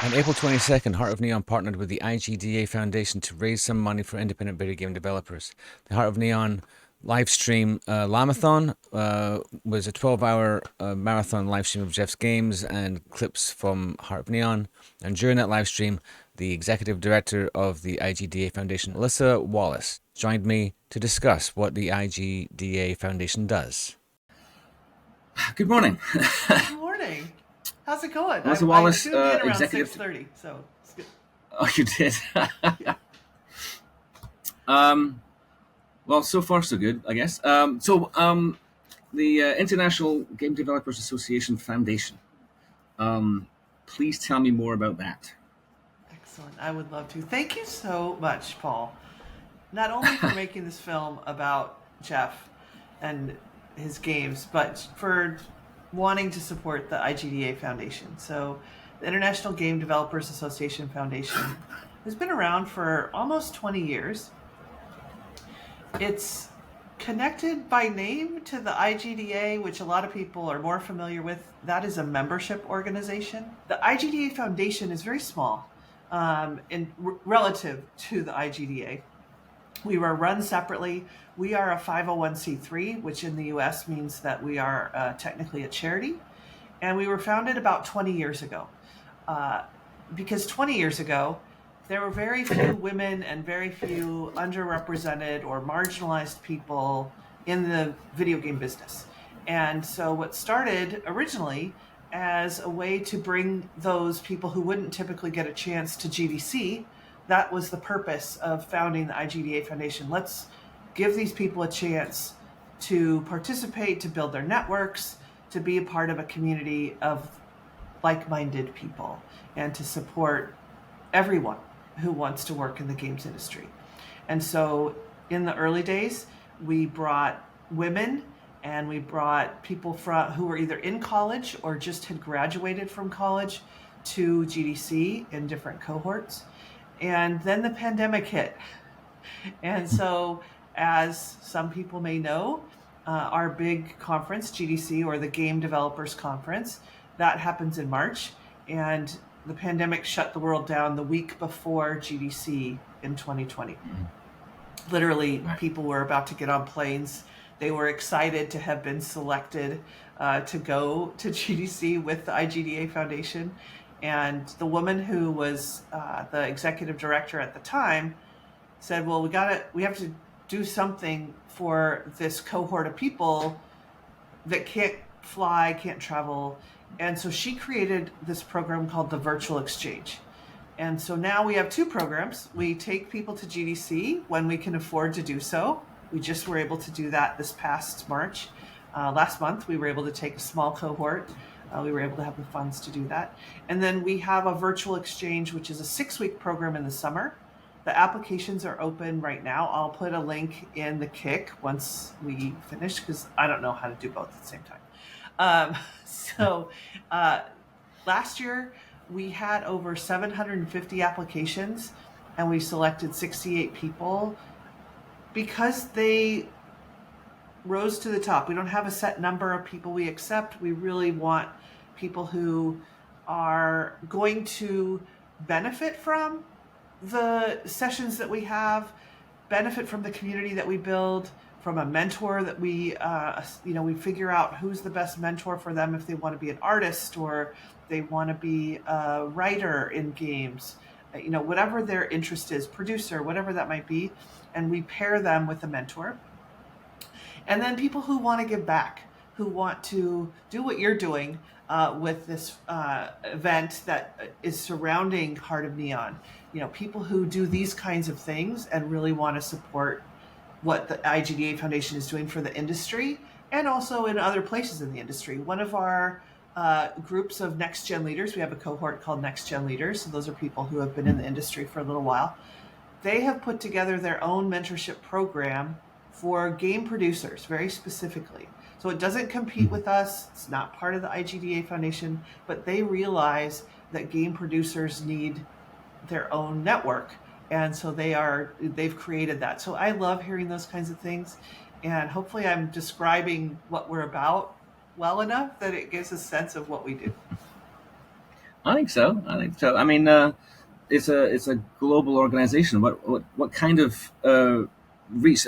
On April 22nd, Heart of Neon partnered with the IGDA Foundation to raise some money for independent video game developers. The Heart of Neon live stream Llamathon was a 12-hour marathon live stream of Jeff's games and clips from Heart of Neon. And during that live stream, the executive director of the IGDA Foundation, ALYSSA Walles, joined me to discuss what the IGDA Foundation does. Good morning. Good morning. How's it going? ALYSSA Walles, I tuned in around executive. 6:30, so it's good. Oh, you did. Well, so far so good, I guess. The International Game Developers Association Foundation. Please tell me more about that. Excellent. I would love to. Thank you so much, Paul. Not only for making this film about Jeff and his games, but for wanting to support the IGDA Foundation. So the International Game Developers Association Foundation has been around for almost 20 years. It's connected by name to the IGDA, which a lot of people are more familiar with. That is a membership organization. The IGDA Foundation is very small relative to the IGDA. We were run separately. We are a 501c3, which in the US means that we are technically a charity. And we were founded about 20 years ago. Because 20 years ago, there were very few women and very few underrepresented or marginalized people in the video game business. And so what started originally as a way to bring those people who wouldn't typically get a chance to GDC, that was the purpose of founding the IGDA Foundation. Let's give these people a chance to participate, to build their networks, to be a part of a community of like-minded people, and to support everyone who wants to work in the games industry. And so in the early days, we brought women and we brought people who were either in college or just had graduated from college to GDC in different cohorts. And then the pandemic hit. And so, as some people may know, our big conference, GDC, or the Game Developers Conference, that happens in March. And the pandemic shut the world down the week before GDC in 2020. Literally, people were about to get on planes. They were excited to have been selected to go to GDC with the IGDA Foundation. And the woman who was the executive director at the time said, well, we have to do something for this cohort of people that can't fly, can't travel. And so she created this program called the Virtual Exchange. And so now we have two programs. We take people to GDC when we can afford to do so. We just were able to do that this past March. Last month, we were able to take a small cohort. We were able to have the funds to do that. And then we have a virtual exchange, which is a 6-week program in the summer. The applications are open right now. I'll put a link in the Kick once we finish, because I don't know how to do both at the same time. Last year, we had over 750 applications, and we selected 68 people because they rose to the top. We don't have a set number of people we accept. We really want people who are going to benefit from the sessions that we have, benefit from the community that we build, from a mentor that we figure out who's the best mentor for them if they want to be an artist or they want to be a writer in games, whatever their interest is, producer, whatever that might be, and we pair them with a mentor. And then people who want to give back, who want to do what you're doing with this event that is surrounding Heart of Neon. People who do these kinds of things and really want to support what the IGDA Foundation is doing for the industry and also in other places in the industry. One of our groups of Next Gen Leaders, we have a cohort called Next Gen Leaders. So those are people who have been in the industry for a little while. They have put together their own mentorship program for game producers, very specifically. So it doesn't compete with us. It's not part of the IGDA Foundation, but they realize that game producers need their own network. And so they've created that. So I love hearing those kinds of things. And hopefully I'm describing what we're about well enough that it gives a sense of what we do. I think so. I think so. I mean, it's a global organization. What kind of reach?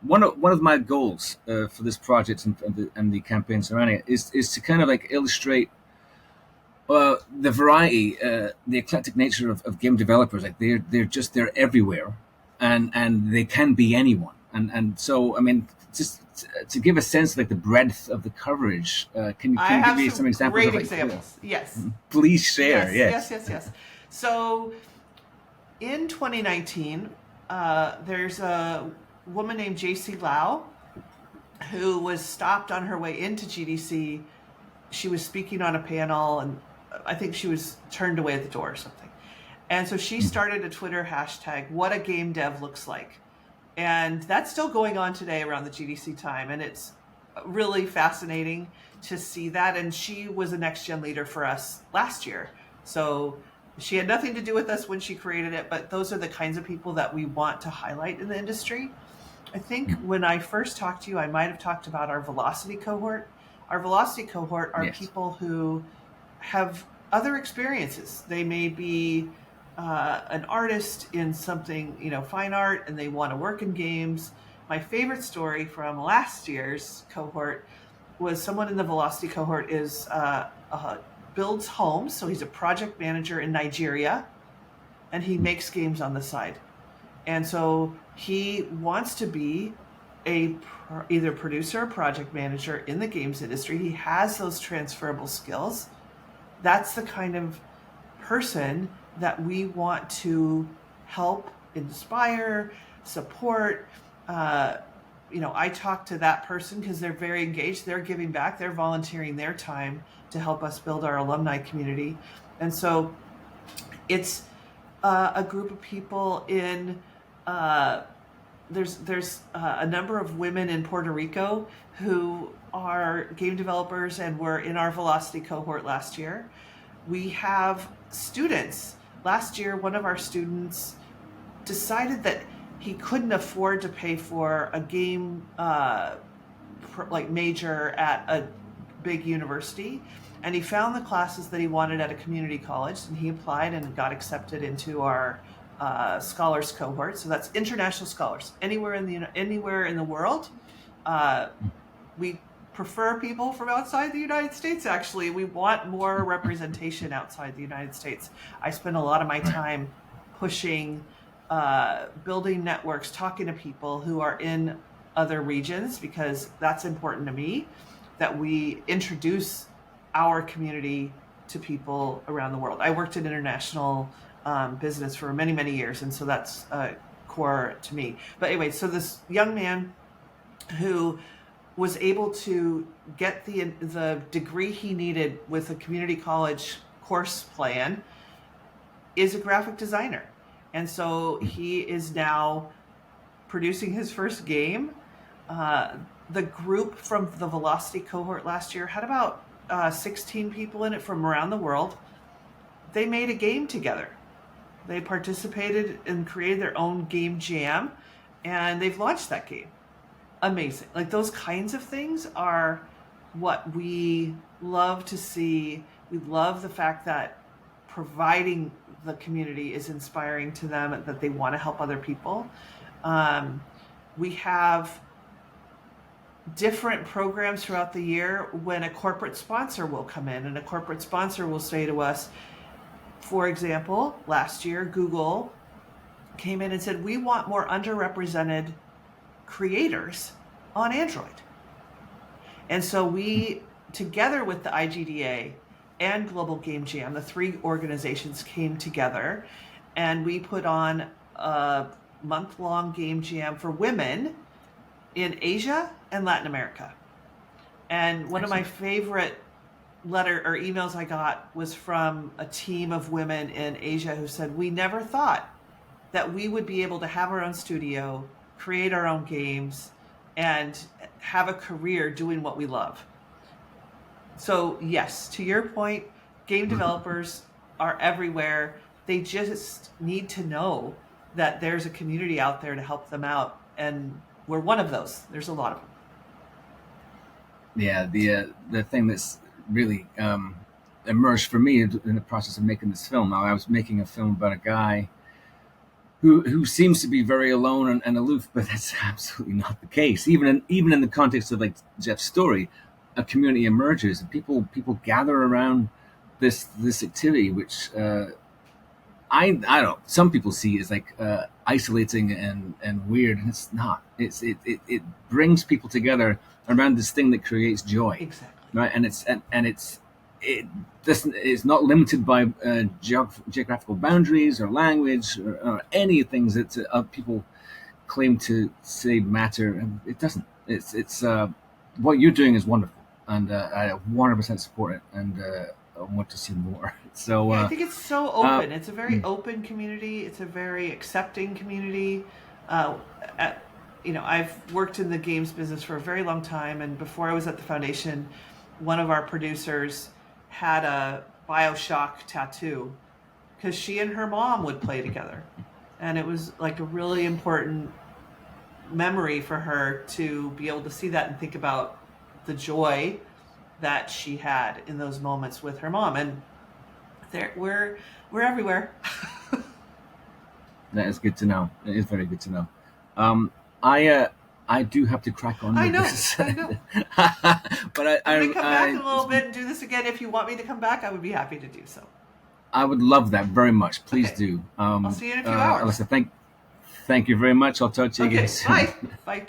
One of my goals for this project and the campaign surrounding it is to kind of like illustrate the variety, the eclectic nature of game developers. Like they're everywhere, and they can be anyone. And so I mean, just to give a sense of like the breadth of the coverage, can you I can you give have me some some examples great of like examples. Yes. please share? Yes, yes, Yes. yes, yes. So in 2019, there's a woman named JC Lau who was stopped on her way into GDC. She was speaking on a panel, and I think she was turned away at the door or something. And so she started a Twitter hashtag, "What a Game Dev Looks Like." And that's still going on today around the GDC time. And it's really fascinating to see that. And she was a next gen leader for us last year. So she had nothing to do with us when she created it, but those are the kinds of people that we want to highlight in the industry. I think when I first talked to you, I might have talked about our velocity cohort. Our velocity cohort are Yes. people who have other experiences. They may be an artist in something, fine art, and they want to work in games. My favorite story from last year's cohort was someone in the velocity cohort builds homes. So he's a project manager in Nigeria, and he makes games on the side. And so he wants to be either producer or project manager in the games industry. He has those transferable skills. That's the kind of person that we want to help, inspire, support. I talk to that person because they're very engaged. They're giving back. They're volunteering their time to help us build our alumni community. And so it's a group of people in there's a number of women in Puerto Rico who are game developers and were in our velocity cohort last year. We have students. Last year, one of our students decided that he couldn't afford to pay for a game major at a big university, and he found the classes that he wanted at a community college, and he applied and got accepted into our scholars cohort. So that's international scholars anywhere in the world. We prefer people from outside the United States. Actually, we want more representation outside the United States. I spend a lot of my time pushing, building networks, talking to people who are in other regions, because that's important to me, that we introduce our community to people around the world. I worked in international business for many, many years, and so that's core to me. But anyway, so this young man who was able to get the degree he needed with a community college course plan is a graphic designer. And so he is now producing his first game. The group from the Velocity cohort last year had about 16 people in it from around the world. They made a game together. They participated and created their own game jam, and they've launched that game. Amazing. Like, those kinds of things are what we love to see. We love the fact that providing the community is inspiring to them, that they want to help other people. We have different programs throughout the year when a corporate sponsor will come in, and a corporate sponsor will say to us, for example, last year, Google came in and said, we want more underrepresented creators on Android. And so we, together with the IGDA and Global Game Jam, the three organizations came together, and we put on a month-long game jam for women in Asia and Latin America. And one of my favorite emails I got was from a team of women in Asia who said, we never thought that we would be able to have our own studio, create our own games, and have a career doing what we love. So yes, to your point, game developers are everywhere. They just need to know that there's a community out there to help them out, and we're one of those. There's a lot of them. Yeah, the thing that's really emerged for me in the process of making this film. I was making a film about a guy who seems to be very alone and aloof, but that's absolutely not the case. Even in the context of like Jeff's story, a community emerges, and people gather around this activity, which I don't know. Some people see as like isolating and weird, and it's not. It brings people together around this thing that creates joy, Exactly. right? And it's not limited by geographical boundaries or language or any things that people claim to say matter. It doesn't. It's what you're doing is wonderful, and I 100% support it, and I want to see more. So I think it's so open. It's a very open community. It's a very accepting community. I've worked in the games business for a very long time, and before I was at the foundation, one of our producers had a BioShock tattoo because she and her mom would play together, and it was like a really important memory for her to be able to see that and think about the joy that she had in those moments with her mom. And we're everywhere. that is good to know. It is very good to know. I do have to crack on. I know. But I'm gonna come back in a little bit and do this again. If you want me to come back, I would be happy to do so. I would love that very much. Please Okay. do. I'll see you in a few hours. Alyssa, thank you very much. I'll talk to you again soon. Bye. Bye.